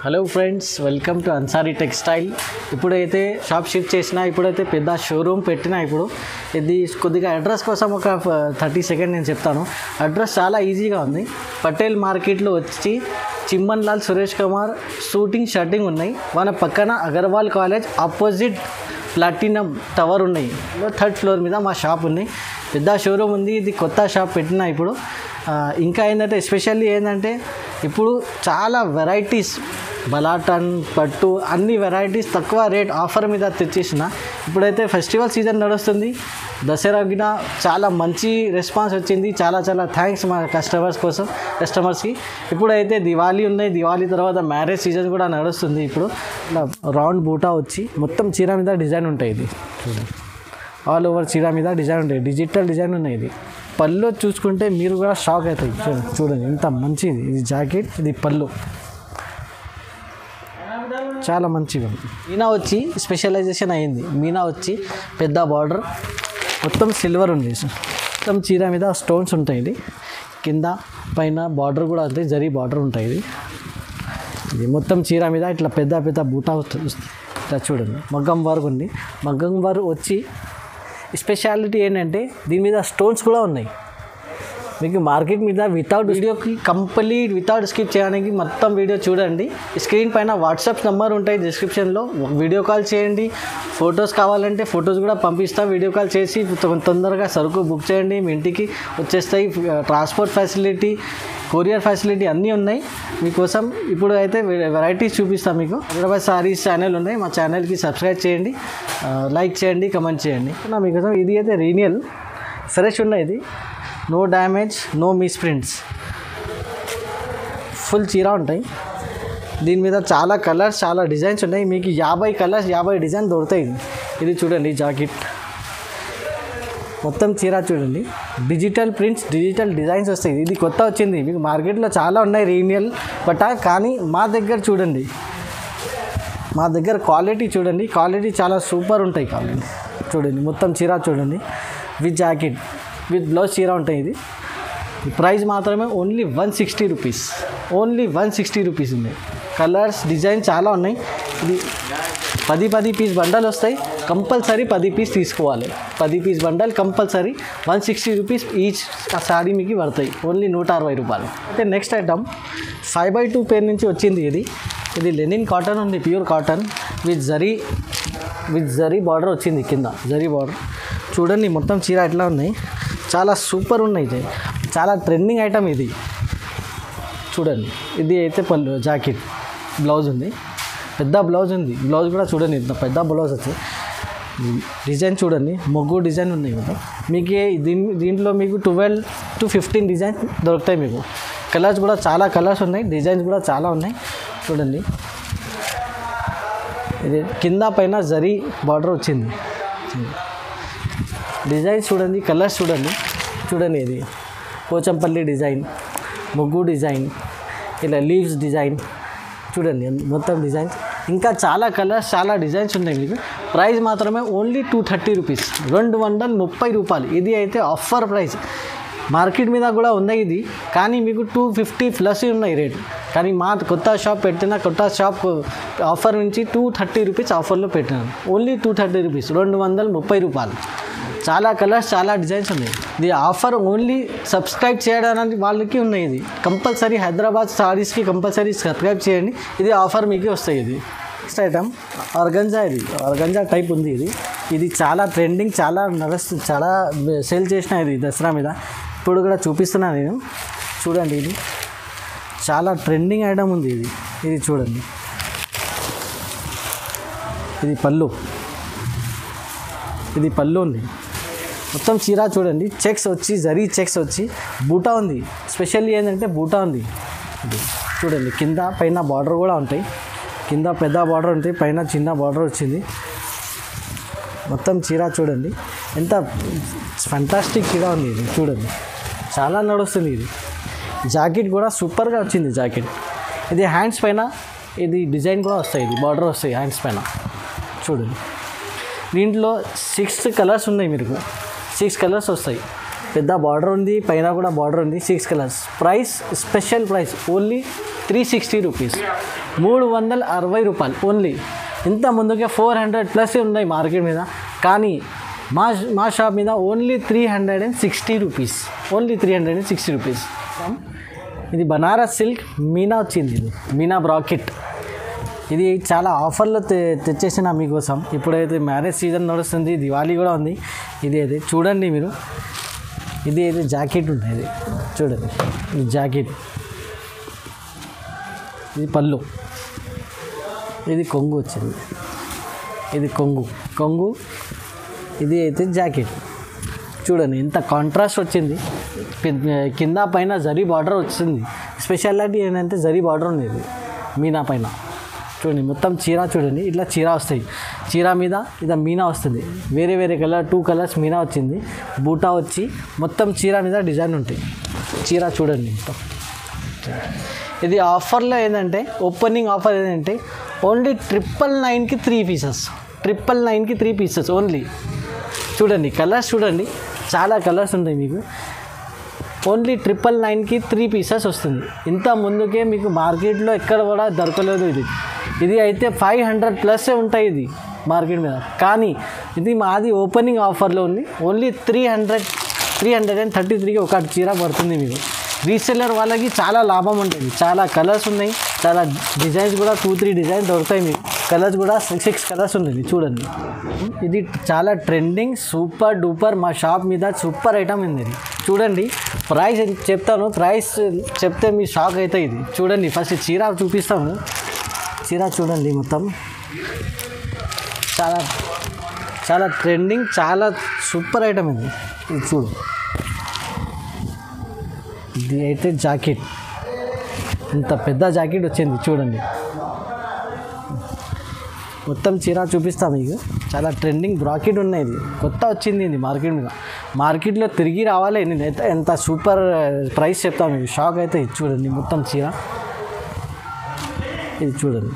Hello friends, welcome to Ansari textile. ఇప్పుడైతే shop shift చేసినా, ఇప్పుడైతే పెద్ద షోరూమ్ పెట్టినా. ఇప్పుడు ఇది కొద్దిగా అడ్రస్ కోసం ఒక 30 సెకండ్ నేను చెప్తాను. అడ్రస్ చాలా ఈజీగా ఉంది. పటేల్ మార్కెట్లో వచ్చి చిమ్మన్ లాల్ సురేష్ కుమార్ షూటింగ్ షర్టింగ్ ఉన్నాయి. మన పక్కన Agarwal college opposite platinum tower ఉన్నాయి. 3rd ఫ్లోర్ మీద మా షాప్ ఉంది. పెద్ద షోరూమ్ ఉంది. ఇది కొత్త షాప్ పెట్టినా. ఇప్పుడు ఇంకా ఏంటంటే ఎస్పెషల్లీ ఏంటంటే ఇప్పుడు చాలా వెరైటీస్ బలాటన్ పట్టు అన్ని వెరైటీస్ తక్కువ రేట్ ఆఫర్ మీద తెచ్చేసిన. ఇప్పుడైతే ఫెస్టివల్ సీజన్ నడుస్తుంది. దసరాకి చాలా మంచి రెస్పాన్స్ వచ్చింది. చాలా థ్యాంక్స్ మా కస్టమర్స్కి. ఇప్పుడైతే దివాళీ ఉన్నాయి. దివాళీ తర్వాత మ్యారేజ్ సీజన్ కూడా నడుస్తుంది. ఇప్పుడు ఇలా రౌండ్ బూటా వచ్చి మొత్తం చీర మీద డిజైన్ ఉంటాయి. ఇది చూడండి, ఆల్ ఓవర్ చీర మీద డిజైన్ ఉంటాయి. డిజిటల్ డిజైన్ ఉన్నాయి. ఇది పళ్ళు చూసుకుంటే మీరు కూడా షాక్ అవుతాయి. చూడండి ఎంత మంచిది. ఇది జాకెట్, ఇది పళ్ళు చాలా మంచిగా ఉంది. మీనా వచ్చి స్పెషలైజేషన్ అయింది. మీనా వచ్చి పెద్ద బార్డర్ మొత్తం సిల్వర్ ఉంది. మొత్తం చీర మీద స్టోన్స్ ఉంటాయి. ఇది కింద పైన బార్డర్ కూడా అంతే, జరీ బార్డర్ ఉంటాయి. ఇది మొత్తం చీర మీద ఇట్లా పెద్ద బూటా ఇట్లా చూడండి. మగ్గం వర్క్ ఉంది. మగ్గం వర్క్ వచ్చి స్పెషాలిటీ ఏంటంటే దీని మీద స్టోన్స్ కూడా ఉన్నాయి. మీకు మార్కెట్ మీద వితౌట్ వీడియోకి కంప్లీట్ వితౌట్ స్కిప్ చేయడానికి మొత్తం వీడియో చూడండి. స్క్రీన్ పైన వాట్సాప్ నెంబర్ ఉంటాయి డిస్క్రిప్షన్లో. వీడియో కాల్ చేయండి. ఫొటోస్ కావాలంటే ఫొటోస్ కూడా పంపిస్తాం. వీడియో కాల్ చేసి తొందరగా సరుకు బుక్ చేయండి. మీ ఇంటికి వచ్చేస్తాయి. ట్రాన్స్పోర్ట్ ఫెసిలిటీ, కొరియర్ ఫెసిలిటీ అన్నీ ఉన్నాయి మీకోసం. ఇప్పుడు అయితే వెరైటీస్ చూపిస్తాం మీకు. హైదరాబాద్ సారీస్ ఛానల్ ఉన్నాయి. మా ఛానల్కి సబ్స్క్రైబ్ చేయండి, లైక్ చేయండి, కమెంట్ చేయండి. మీకోసం ఇది అయితే రీనియల్ ఫ్రెష్ ఉన్నాయి. ఇది no damage, no misprints, full చీర ఉంటాయి. దీని మీద చాలా కలర్స్, చాలా డిజైన్స్ ఉన్నాయి. మీకు 50 కలర్స్ 50 డిజైన్ దొరుకుతాయి. ఇది చూడండి జాకెట్, మొత్తం చీర చూడండి. డిజిటల్ ప్రింట్స్, డిజిటల్ డిజైన్స్ వస్తాయి. ఇది కొత్త వచ్చింది. మీకు మార్కెట్లో చాలా ఉన్నాయి రీనియల్ బట్ కానీ మా దగ్గర చూడండి, మా దగ్గర క్వాలిటీ చూడండి. క్వాలిటీ చాలా సూపర్ ఉంటాయి. క్వాలిటీ చూడండి. మొత్తం చీర చూడండి. విత్ జాకెట్ విత్ బ్లౌజ్ చీర ఉంటాయి. ఇది ప్రైస్ మాత్రమే ఓన్లీ 160 రూపీస్. ఓన్లీ 160 రూపీస్ ఉన్నాయి. కలర్స్, డిజైన్ చాలా ఉన్నాయి. ఇది 10 పీస్ బండల్ వస్తాయి. కంపల్సరీ 10 పీస్ తీసుకోవాలి. 10 piece bundle compulsory. 160 rupees each ఆ శారీ మీకు పడతాయి. ఓన్లీ 160 రూపాయలు. అయితే నెక్స్ట్ ఐటమ్ 5x2 పేర్ నుంచి వచ్చింది. ఇది లెనిన్ కాటన్ ఉంది, pure cotton with zari border వచ్చింది. కింద జరీ బార్డర్ చూడండి. మొత్తం చీర ఎట్లా ఉన్నాయి, చాలా సూపర్ ఉన్నాయి. చాలా ట్రెండింగ్ ఐటమ్ ఇది చూడండి. ఇది అయితే పళ్ళు, జాకెట్, బ్లౌజ్ ఉంది. పెద్ద బ్లౌజ్ ఉంది. బ్లౌజ్ కూడా చూడండి, ఇంత పెద్ద బ్లౌజ్ వచ్చి డిజైన్ చూడండి. మొగ్గు డిజైన్ ఉన్నాయి. మీకు దీంట్లో మీకు 12 to 15 డిజైన్స్ దొరుకుతాయి. మీకు కలర్స్ కూడా చాలా కలర్స్ ఉన్నాయి. డిజైన్స్ కూడా చాలా ఉన్నాయి. చూడండి, ఇది కింద పైన జరీ బార్డర్ వచ్చింది. డిజైన్స్ చూడండి, కలర్స్ చూడండి. ఇది పోచంపల్లి డిజైన్, మొగ్గు డిజైన్, ఇలా లీవ్స్ డిజైన్ చూడండి. మొత్తం డిజైన్స్, ఇంకా చాలా కలర్స్, చాలా డిజైన్స్ ఉన్నాయి. మీకు ప్రైస్ మాత్రమే ఓన్లీ 230 రూపీస్, 230 రూపాయలు. ఇది అయితే ఆఫర్ ప్రైస్. మార్కెట్ మీద కూడా ఉన్నాయి ఇది, కానీ మీకు 250 ప్లస్ ఉన్నాయి రేట్. కానీ మా కొత్త షాప్ పెట్టిన కొత్త షాప్ ఆఫర్ నుంచి 230 రూపీస్ ఆఫర్లో పెట్టినాను. ఓన్లీ 230 రూపీస్, 230 రూపాయలు. చాలా కలర్స్, చాలా డిజైన్స్ ఉన్నాయి. ఇది ఆఫర్ ఓన్లీ సబ్స్క్రైబ్ చేయడానికి వాళ్ళకి ఉన్నాయి. ఇది కంపల్సరీ హైదరాబాద్ సారీస్కి కంపల్సరీ సబ్స్క్రైబ్ చేయండి. ఇది ఆఫర్ మీకు వస్తాయి. ఇది నెక్స్ట్ ఐటమ్ ఆర్గంజా. ఇది ఆర్గంజా టైప్ ఉంది. ఇది చాలా ట్రెండింగ్, చాలా నడుస్తుంది, చాలా సేల్ చేసిన. ఇది దసరా మీద ఇప్పుడు కూడా చూపిస్తున్నాను నేను. చూడండి, ఇది చాలా ట్రెండింగ్ ఐటమ్ ఉంది. ఇది చూడండి. ఇది పళ్ళు ఉంది. మొత్తం చీర చూడండి. చెక్స్ వచ్చి, జరీ చెక్స్ వచ్చి, బూటా ఉంది. స్పెషల్లీ ఏంటంటే బూటా ఉంది. ఇది చూడండి. కింద పైన బార్డర్ కూడా ఉంటాయి. కింద పెద్ద బార్డర్ ఉంటాయి, పైన చిన్న బార్డర్ వచ్చింది. మొత్తం చీర చూడండి. ఎంత ఫంటాస్టిక్ చీర ఉంది. ఇది చూడండి, చాలా నడుస్తుంది. ఇది జాకెట్ కూడా సూపర్గా వచ్చింది. జాకెట్ ఇది హ్యాండ్స్ పైన ఇది డిజైన్ కూడా వస్తాయి. ఇది బార్డర్ వస్తాయి హ్యాండ్స్ పైన చూడండి. దీంట్లో 6 కలర్స్ ఉన్నాయి. మీకు 6 కలర్స్ వస్తాయి. పెద్ద బార్డర్ ఉంది, పైన కూడా బార్డర్ ఉంది. 6 colours. Price special price only 360 rupees. 360 రూపాయలు ఓన్లీ. ఇంత ముందుకే 400+ ఉన్నాయి మార్కెట్ మీద, కానీ మా షాప్ మీద ఓన్లీ 360 రూపీస్, ఓన్లీ 360 రూపీస్. ఇది బనారస్ సిల్క్ మీనా వచ్చింది, ఇది మీనా బ్రాకెట్. ఇది చాలా ఆఫర్లో తెచ్చేసిన మీకోసం. ఇప్పుడైతే మ్యారేజ్ సీజన్ నడుస్తుంది, దివాళీ కూడా ఉంది. ఇది అయితే చూడండి మీరు, ఇది అయితే జాకెట్ ఉంది, ఇది చూడండి, ఇది జాకెట్, ఇది పళ్ళు, ఇది కొంగు వచ్చింది, ఇది కొంగు, ఇది అయితే జాకెట్. చూడండి ఎంత కాంట్రాస్ట్ వచ్చింది, కింద పైన జరీ బార్డర్ వచ్చింది. స్పెషాలిటీ ఏంటంటే జరీ బార్డర్ ఉంది ఇది మీనా పైన. చూడండి మొత్తం చీర చూడండి, ఇట్లా చీర వస్తాయి, చీర మీద ఇది మీనా వస్తుంది. వేరే వేరే కలర్ 2 కలర్స్ మీనా వచ్చింది. బూటా వచ్చి మొత్తం చీర మీద డిజైన్ ఉంటాయి. చీర చూడండి మొత్తం. ఇది ఆఫర్లో ఏంటంటే, ఓపెనింగ్ ఆఫర్ ఏంటంటే ఓన్లీ 999కి 3 పీసెస్, 999కి 3 పీసెస్ ఓన్లీ. చూడండి కలర్స్ చూడండి, చాలా కలర్స్ ఉంటాయి మీకు. ఓన్లీ 999కి 3 పీసెస్ వస్తుంది. ఇంత ముందుకే మీకు మార్కెట్లో ఎక్కడ కూడా దొరకలేదు. ఇది అయితే 500+ ఉంటాయి ఇది మార్కెట్ మీద, కానీ ఇది మాది ఓపెనింగ్ ఆఫర్లో ఉంది. ఓన్లీ 333కి ఒక చీర పడుతుంది మీకు. రీసెల్లర్ వాళ్ళకి చాలా లాభం ఉంటుంది. చాలా కలర్స్ ఉన్నాయి, చాలా డిజైన్స్ కూడా 2-3 డిజైన్స్ దొరుకుతాయి మీకు. కలర్స్ కూడా 6 కలర్స్ ఉన్నాయి చూడండి. ఇది చాలా ట్రెండింగ్, సూపర్ డూపర్, మా షాప్ మీద సూపర్ ఐటమ్ ఉంది ఇది. చూడండి ప్రైస్ చెప్తాను, ప్రైస్ చెప్తే మీ షాక్ అవుతాయి. ఇది చూడండి, ఫస్ట్ చీర చూపిస్తాము. చీర చూడండి మొత్తం చాలా చాలా ట్రెండింగ్, చాలా సూపర్ ఐటమ్ ఇది. ఇది చూడు, ఇది అయితే జాకెట్, ఇంత పెద్ద జాకెట్ వచ్చింది చూడండి. మొత్తం చీర చూపిస్తాం మీకు. చాలా ట్రెండింగ్ బ్రాకెట్ ఉన్నాయి, ఇది కొత్త వచ్చింది ఇది మార్కెట్ మీద. మార్కెట్లో తిరిగి రావాలి, నేను ఎంత సూపర్ ప్రైస్ చెప్తాను మీకు, షాక్ అయితే. ఇది చూడండి మొత్తం చీర, ఇది చూడండి.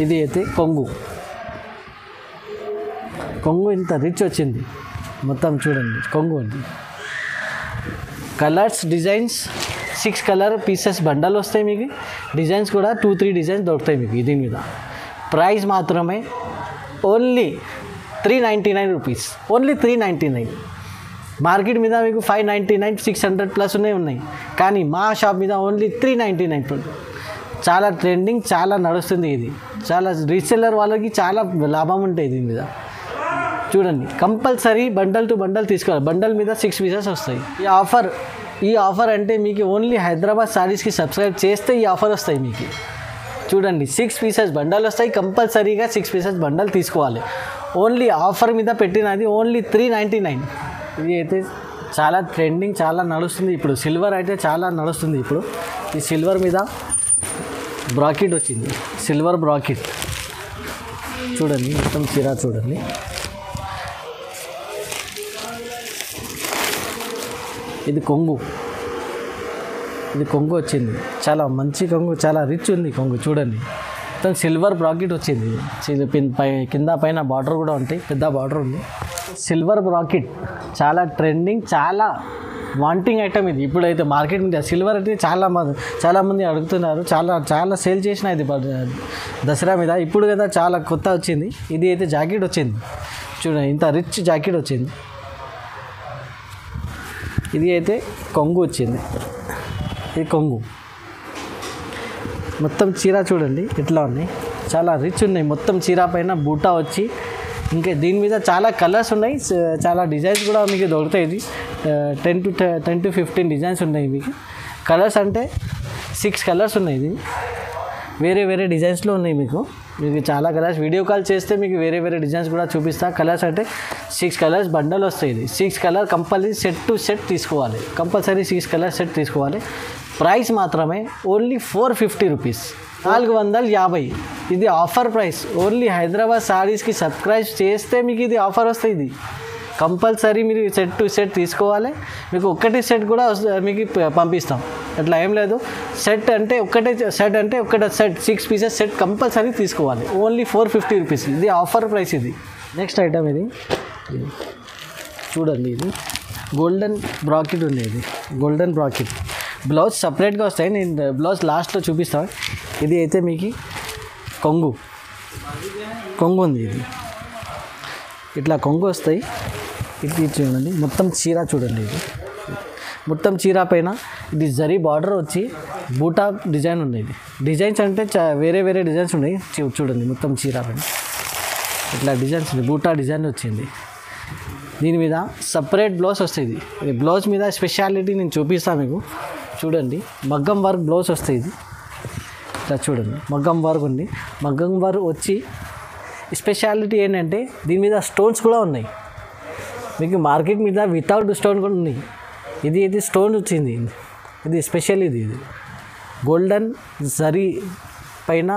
ఇది అయితే కొంగు ఇంత రిచ్ వచ్చింది మొత్తం చూడండి. కొంగు అండి, colours designs 6 colour pieces bundle వస్తాయి మీకు. డిజైన్స్ కూడా 2-3 డిజైన్స్ దొరుకుతాయి మీకు దీని మీద. ప్రైస్ మాత్రమే ఓన్లీ 399 రూపీస్, ఓన్లీ 399. మార్కెట్ మీద మీకు 599, 600+ ఉన్నాయి, కానీ మా షాప్ మీద ఓన్లీ 399. చాలా ట్రెండింగ్, చాలా నడుస్తుంది ఇది. చాలా రీసెల్లర్ వాళ్ళకి చాలా లాభం ఉంటాయి దీని మీద. చూడండి కంపల్సరీ బండల్ టు బండల్ తీసుకోవాలి. బండల్ మీద 6 పీసెస్ వస్తాయి. ఈ ఆఫర్ అంటే మీకు ఓన్లీ హైదరాబాద్ సారీస్కి సబ్స్క్రైబ్ చేస్తే ఈ ఆఫర్ వస్తాయి మీకు. చూడండి 6 పీసెస్ బండల్ వస్తాయి, కంపల్సరీగా 6 పీసెస్ బండల్ తీసుకోవాలి. ఓన్లీ ఆఫర్ మీద పెట్టినది ఓన్లీ 399. ఇది అయితే చాలా ట్రెండింగ్, చాలా నడుస్తుంది ఇప్పుడు. సిల్వర్ అయితే చాలా నడుస్తుంది ఇప్పుడు. ఈ సిల్వర్ మీద బ్రాకెట్ వచ్చింది, సిల్వర్ బ్రాకెట్ చూడండి మొత్తం చీర చూడండి. ఇది కొంగు వచ్చింది, చాలా మంచి కొంగు, చాలా రిచ్ ఉంది కొంగు చూడండి. మొత్తం సిల్వర్ బ్రాకెట్ వచ్చింది. కింద పైన బార్డర్ కూడా ఉంటాయి, పెద్ద బార్డర్ ఉంది. సిల్వర్ బ్రాకెట్ చాలా ట్రెండింగ్, చాలా వాంటింగ్ ఐటమ్ ఇది. ఇప్పుడైతే మార్కెట్ మీద సిల్వర్ అయితే చాలా మంది అడుగుతున్నారు. చాలా సేల్ చేసిన ఇది దసరా మీద. ఇప్పుడు కదా చాలా కొత్త వచ్చింది. ఇది అయితే జాకెట్ వచ్చింది చూడండి, ఇంత రిచ్ జాకెట్ వచ్చింది. ఇది అయితే కొంగు వచ్చింది, ఇది కొంగు. మొత్తం చీర చూడండి ఎట్లా ఉన్నాయి, చాలా రిచ్ ఉన్నాయి. మొత్తం చీర పైన బూటా వచ్చి, ఇంకా దీని మీద చాలా కలర్స్ ఉన్నాయి, చాలా డిజైన్స్ కూడా మీకు దొరుకుతాయి. ఇది 10 to 15 డిజైన్స్ ఉన్నాయి మీకు. కలర్స్ అంటే 6 కలర్స్ ఉన్నాయి. ఇది వేరే డిజైన్స్లో ఉన్నాయి మీకు చాలా కలర్స్. వీడియో కాల్ చేస్తే మీకు వేరే డిజైన్స్ కూడా చూపిస్తా. కలర్స్ అంటే 6 కలర్స్ బండల్ వస్తాయి. ఇది 6 colour compulsory set to set తీసుకోవాలి, కంపల్సరీ 6 కలర్ సెట్ తీసుకోవాలి. ప్రైస్ మాత్రమే ఓన్లీ 450 రూపీస్, 450. ఇది ఆఫర్ ప్రైస్. ఓన్లీ హైదరాబాద్ సారీస్కి సబ్స్క్రైబ్ చేస్తే మీకు ఇది ఆఫర్ వస్తుంది. ఇది కంపల్సరీ మీరు సెట్ టు సెట్ తీసుకోవాలి. మీకు ఒక్కటి సెట్ కూడా మీకు పంపిస్తాం, అట్లా ఏం లేదు. సెట్ అంటే ఒకటే సెట్ 6 పీసెస్ సెట్ కంపల్సరీ తీసుకోవాలి. Only 450 rupees. ఇది ఆఫర్ ప్రైస్. ఇది నెక్స్ట్ ఐటమ్ ఇది చూడండి. ఇది గోల్డెన్ బ్రాకెట్ ఉంది. ఇది గోల్డెన్ బ్రాకెట్ బ్లౌజ్ సపరేట్గా వస్తాయి, నేను బ్లౌజ్ లాస్ట్లో చూపిస్తాను. ఇది అయితే మీకు కొంగు ఉంది. ఇది ఇట్లా కొంగు వస్తాయి. ఇది చూడండి, మొత్తం చీర చూడండి. ఇది మొత్తం చీర పైన ఇది జరీ బార్డర్ వచ్చి బూటా డిజైన్ ఉంది. ఇది డిజైన్స్ అంటే వేరే వేరే డిజైన్స్ ఉన్నాయి. చూడండి మొత్తం చీర పైన ఇట్లా డిజైన్స్ ఉంది, బూటా డిజైన్ వచ్చింది. దీని మీద సపరేట్ బ్లౌజ్ వస్తుంది. ఇది బ్లౌజ్ మీద స్పెషాలిటీ నేను చూపిస్తాను మీకు. చూడండి మగ్గం వర్క్ బ్లౌజ్ వస్తుంది. ఇది ఇట్లా చూడండి మగ్గం వర్క్ ఉంది. మగ్గం వర్క్ వచ్చి స్పెషాలిటీ ఏంటంటే దీని మీద స్టోన్స్ కూడా ఉన్నాయి. మీకు మార్కెట్ మీద వితౌట్ స్టోన్ కూడా ఉన్నాయి. ఇది స్టోన్ వచ్చింది. ఇది స్పెషల్. ఇది గోల్డెన్ జరీ పైన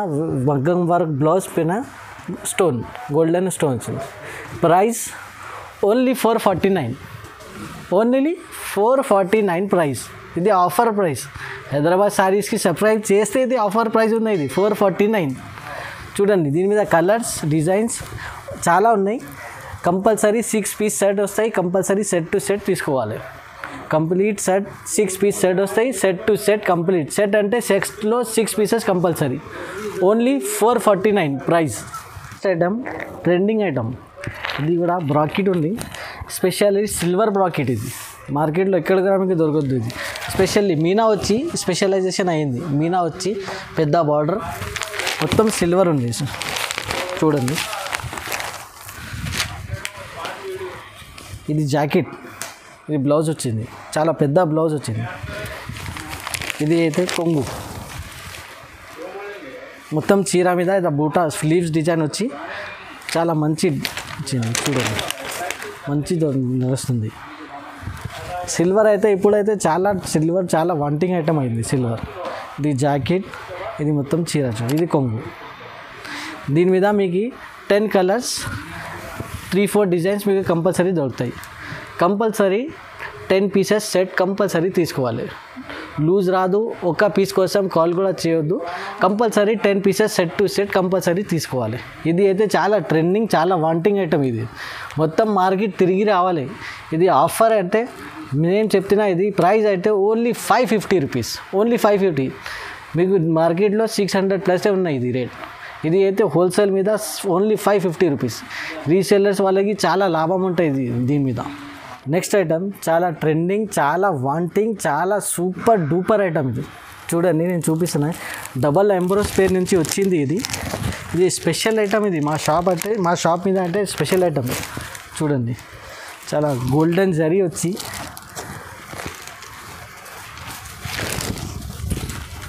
మగ్గం వర్క్ బ్లౌజ్ పైన స్టోన్, గోల్డెన్ స్టోన్ వచ్చింది. Price only 449, only 449 price. ఇది ఆఫర్ ప్రైస్. హైదరాబాద్ శారీస్కి సబ్స్క్రైబ్ చేస్తే ఇది ఆఫర్ ప్రైస్ ఉన్నాయి. ఇది 449. చూడండి దీని మీద కలర్స్ డిజైన్స్ చాలా ఉన్నాయి. కంపల్సరీ 6 పీస్ సెట్ వస్తాయి. కంపల్సరీ సెట్ టు సెట్ తీసుకోవాలి. కంప్లీట్ సెట్ 6 పీస్ సెట్ వస్తాయి. Set to set complete set అంటే సెట్స్లో 6 pieces compulsory. Only 449 price. Item trending item. ఇది కూడా బ్రాకెట్ ఉంది. Specially silver bracket. ఇది మార్కెట్లో ఎక్కడ కూడా మీకు దొరకద్దు. ఇది స్పెషల్లీ మీనా వచ్చి స్పెషలైజేషన్ అయ్యింది. మీనా వచ్చి పెద్ద బార్డర్ మొత్తం సిల్వర్ ఉంది. చూడండి ఇది జాకెట్. ఇది బ్లౌజ్ వచ్చింది, చాలా పెద్ద బ్లౌజ్ వచ్చింది. ఇది అయితే కొంగు. మొత్తం చీర మీద ఇది బూటా స్లీవ్స్ డిజైన్ వచ్చి చాలా మంచి వచ్చింది. చూడండి మంచి నడుస్తుంది. సిల్వర్ అయితే ఇప్పుడైతే సిల్వర్ చాలా వాంటింగ్ ఐటమ్ అయింది సిల్వర్. ఇది జాకెట్, ఇది మొత్తం చీర చూడండి. ఇది కొంగు. దీని మీద మీకు 10 కలర్స్ 3-4 డిజైన్స్ మీకు కంపల్సరీ దొరుకుతాయి. కంపల్సరీ 10 పీసెస్ సెట్ కంపల్సరీ తీసుకోవాలి. లూజ్ రాదు. ఒక పీస్ కోసం కాల్ కూడా చేయొద్దు. Compulsory 10 pieces set to set compulsory తీసుకోవాలి. ఇది అయితే చాలా ట్రెండింగ్, చాలా వాంటింగ్ ఐటమ్. ఇది మొత్తం మార్కెట్ తిరిగి రావాలి. ఇది ఆఫర్ అంటే నేను చెప్తున్నా. ఇది ప్రైస్ అయితే ఓన్లీ 550 రూపీస్, ఓన్లీ 550. మీకు మార్కెట్లో 600 ప్లస్ ఉన్నాయి ఇది రేట్. ఇది అయితే హోల్సేల్ మీద ఓన్లీ 550 రూపీస్. రీసేలర్స్ వాళ్ళకి చాలా లాభం ఉంటుంది దీని మీద. నెక్స్ట్ ఐటమ్ చాలా ట్రెండింగ్, చాలా వాంటింగ్, చాలా సూపర్ డూపర్ ఐటమ్. ఇది చూడండి నేను చూపిస్తున్నా. డబల్ ఎంబ్రోస్ పేరు నుంచి వచ్చింది. ఇది స్పెషల్ ఐటమ్. ఇది మా షాప్ మీద అంటే స్పెషల్ ఐటమ్. చూడండి చాలా గోల్డెన్ జరీ వచ్చి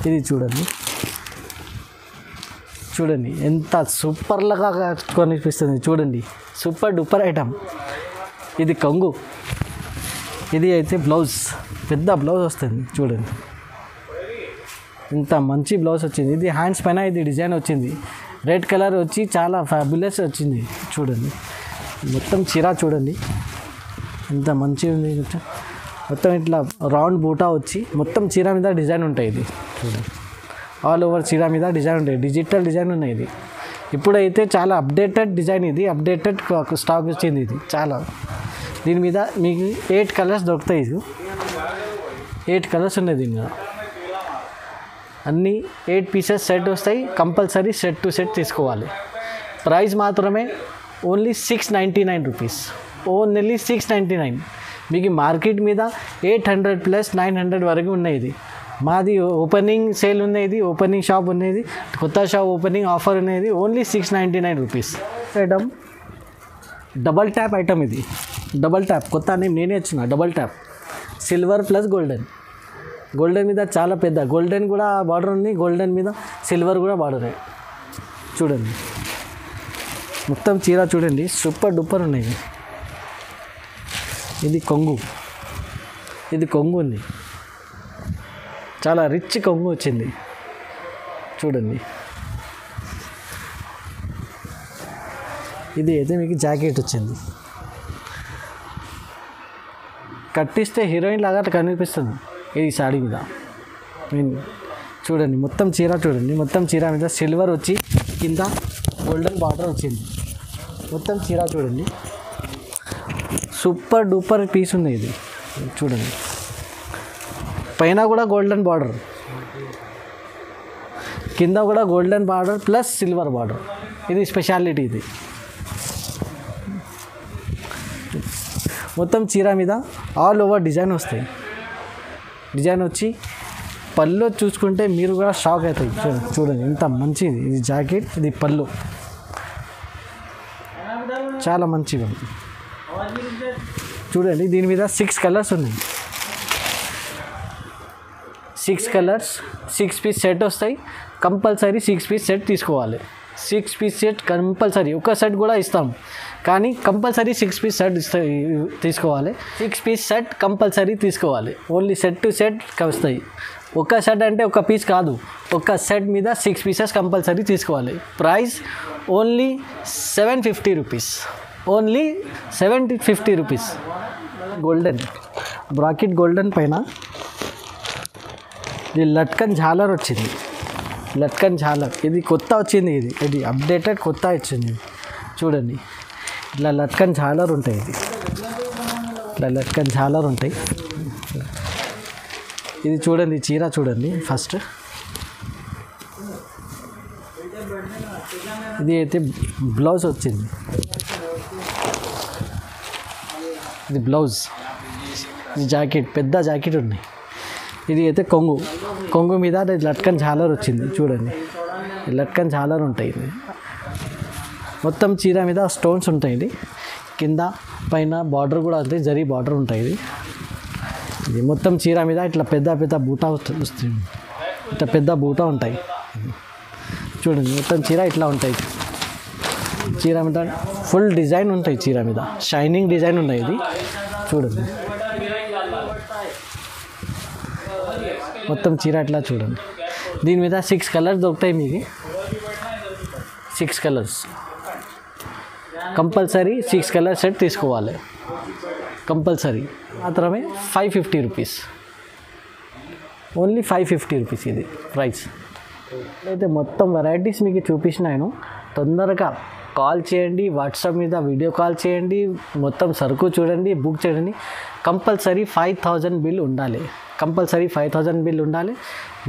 ఇది చూడండి ఎంత సూపర్లాగా కనిపిస్తుంది. చూడండి సూపర్ డూపర్ ఐటమ్. ఇది కొంగు. ఇది అయితే బ్లౌజ్, పెద్ద బ్లౌజ్ వస్తుంది. చూడండి ఇంత మంచి బ్లౌజ్ వచ్చింది. ఇది హ్యాండ్స్ పైన ఇది డిజైన్ వచ్చింది. రెడ్ కలర్ వచ్చి చాలా ఫ్యాబులస్ వచ్చింది. చూడండి మొత్తం చీర చూడండి ఎంత మంచిగా ఉంది. మొత్తం ఇట్లా రౌండ్ బూటా వచ్చి మొత్తం చీర మీద డిజైన్ ఉంటాయి. ఇది చూడండి ఆల్ ఓవర్ చీర మీద డిజైన్ ఉంటాయి. డిజిటల్ డిజైన్ ఉన్నాయి. ఇది ఇప్పుడైతే చాలా అప్డేటెడ్ డిజైన్. ఇది అప్డేటెడ్ స్టాక్ వచ్చింది. ఇది చాలా దీని మీద మీకు 8 కలర్స్ దొరుకుతాయి. ఇది 8 కలర్స్ ఉన్నాయి దీని మీద. అన్నీ 8 పీసెస్ సెట్ వస్తాయి. కంపల్సరీ సెట్ టు సెట్ తీసుకోవాలి. ప్రైస్ మాత్రమే ఓన్లీ 699 రూపీస్, ఓన్లీ 699. మీకు మార్కెట్ మీద 800 ప్లస్ 900 వరకు ఉన్నాయి. ఇది మాది ఓపెనింగ్ సేల్ ఉన్నది, ఓపెనింగ్ షాప్ ఉన్నది, కొత్త షాప్ ఓపెనింగ్ ఆఫర్ ఉన్నది. Only 699 rupees. Item double tap item. ఇది డబల్ ట్యాప్ కొత్త నేనే వచ్చిన. Double tap silver plus golden మీద చాలా పెద్ద గోల్డెన్ కూడా బార్డర్ ఉంది. గోల్డెన్ మీద సిల్వర్ కూడా బార్డర్. చూడండి మొత్తం చీర చూడండి సూపర్ డూపర్ ఉన్నాయి. ఇది కొంగు ఉంది. చాలా రిచ్ కొంగు వచ్చింది. చూడండి ఇది అయితే మీకు జాకెట్ వచ్చింది. కట్టిస్తే హీరోయిన్ లాగా కనిపిస్తుంది ఈ సాడీ మీద. చూడండి మొత్తం చీర చూడండి. మొత్తం చీర మీద సిల్వర్ వచ్చి కింద గోల్డెన్ బార్డర్ వచ్చింది. మొత్తం చీర చూడండి సూపర్ డూపర్ పీస్ ఉంది. ఇది చూడండి పైన కూడా గోల్డెన్ బార్డర్, కింద కూడా golden border plus silver border. ఇది స్పెషాలిటీ. ఇది మొత్తం చీర మీద ఆల్ ఓవర్ డిజైన్ వస్తాయి. డిజైన్ వచ్చి పళ్ళు చూసుకుంటే మీరు కూడా షాక్ అవుతాయి. చూడండి ఎంత మంచిది. ఇది జాకెట్, ఇది పళ్ళు చాలా మంచిగా ఉంది. చూడండి దీని మీద 6 కలర్స్ ఉన్నాయి. 6 కలర్స్, 6 పీస్ సెట్ వస్తాయి. కంపల్సరీ 6 పీస్ సెట్ తీసుకోవాలి. 6 పీస్ సెట్ కంపల్సరీ. ఒక సెట్ కూడా ఇస్తాం కానీ కంపల్సరీ 6 పీస్ సెట్ తీసుకోవాలి. 6 పీస్ సెట్ కంపల్సరీ తీసుకోవాలి. ఓన్లీ సెట్ టు సెట్ వస్తాయి. ఒక సెట్ అంటే ఒక పీస్ కాదు, ఒక సెట్ మీద 6 పీసెస్ కంపల్సరీ తీసుకోవాలి. Price only 750 rupees. Only 750 rupees. Golden bracket golden పైన ఇది లట్కన్ ఝాలర్ వచ్చింది. లట్కన్ ఝాలర్ ఇది కొత్త వచ్చింది. ఇది అప్డేటెడ్ కొత్త వచ్చింది. చూడండి ఇట్లా లట్కన్ ఝాలర్ ఉంటాయి. ఇట్లా లట్కన్ ఝాలర్ ఉంటాయి. ఇది చూడండి చీర చూడండి. ఫస్ట్ ఇది అయితే బ్లౌజ్ వచ్చింది. ఇది బ్లౌజ్, ఇది జాకెట్, పెద్ద జాకెట్ ఉన్నాయి. ఇది అయితే కొంగు మీద లట్కన్ ఝాలర్ వచ్చింది. చూడండి లట్కన్ ఝాలర్ ఉంటాయి. ఇది మొత్తం చీర మీద స్టోన్స్ ఉంటాయి. ఇది కింద పైన బార్డర్ కూడా అంతే, జరీ బార్డర్ ఉంటాయి. ఇది మొత్తం చీర మీద ఇట్లా పెద్ద బూటా వస్తుంది. ఇట్లా పెద్ద బూటా ఉంటాయి. చూడండి మొత్తం చీర ఇట్లా ఉంటాయి. చీర మీద ఫుల్ డిజైన్ ఉంటాయి. చీర మీద షైనింగ్ డిజైన్ ఉన్నాయి. ఇది చూడండి మొత్తం చీర ఇట్లా చూడండి. దీని మీద 6 కలర్స్ దొరుకుతాయి మీకు. 6 కలర్స్ కంపల్సరీ. 6 కలర్ సెట్ తీసుకోవాలి కంపల్సరీ. మాత్రమే 550 రూపీస్. ఓన్లీ 550 రూపీస్ ఇది ప్రైస్. అయితే మొత్తం వెరైటీస్ మీకు చూపించినాను. తొందరగా కాల్ చేయండి, వాట్సాప్ మీద వీడియో కాల్ చేయండి. మొత్తం సరుకు చూడండి, బుక్ చేయండి. కంపల్సరీ 5000 బిల్ ఉండాలి. కంపల్సరీ 5000 బిల్ ఉండాలి.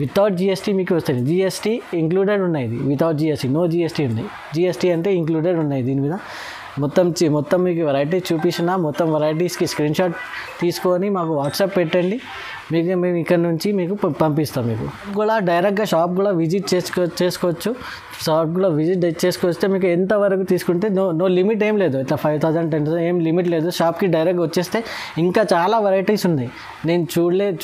వితౌట్ జిఎస్టీ మీకు వస్తుంది. జిఎస్టీ ఇంక్లూడెడ్ ఉన్నాయి. ఇది వితౌట్ జిఎస్టీ, నో జిఎస్టీ ఉన్నాయి. జిఎస్టీ అంటే ఇంక్లూడెడ్ ఉన్నాయి దీని మీద. మొత్తం మీకు వెరైటీస్ చూపించిన మొత్తం వెరైటీస్కి స్క్రీన్ షాట్ తీసుకొని మాకు వాట్సాప్ పెట్టండి. మేము ఇక్కడ నుంచి మీకు పంపిస్తాం. మీకు కూడా డైరెక్ట్గా షాప్ కూడా విజిట్ చేసుకోవచ్చు. షాప్ కూడా విజిట్ చేసుకొస్తే మీకు ఎంతవరకు తీసుకుంటే నో లిమిట్ ఏం లేదు. ఇట్లా 5000 10,000 ఏం లిమిట్ లేదు. షాప్కి డైరెక్ట్ వచ్చేస్తే ఇంకా చాలా వెరైటీస్ ఉన్నాయి. నేను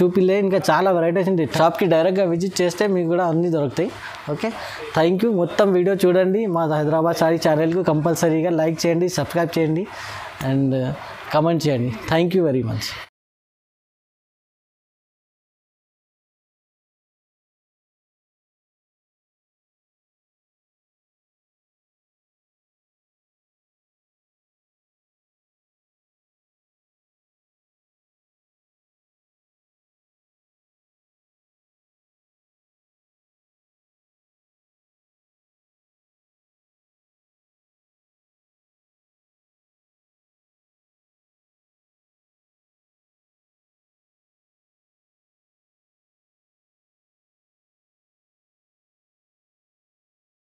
చూపిలే ఇంకా చాలా వెరైటీస్ ఉంటాయి. షాప్కి డైరెక్ట్గా విజిట్ చేస్తే మీకు కూడా అన్నీ దొరుకుతాయి. Okay, thank you. మొత్తం వీడియో చూడండి. మా హైదరాబాద్ సారీ ఛానల్కు కంపల్సరీగా లైక్ చేయండి, సబ్స్క్రైబ్ చేయండి అండ్ కమెంట్ చేయండి. Thank you very much.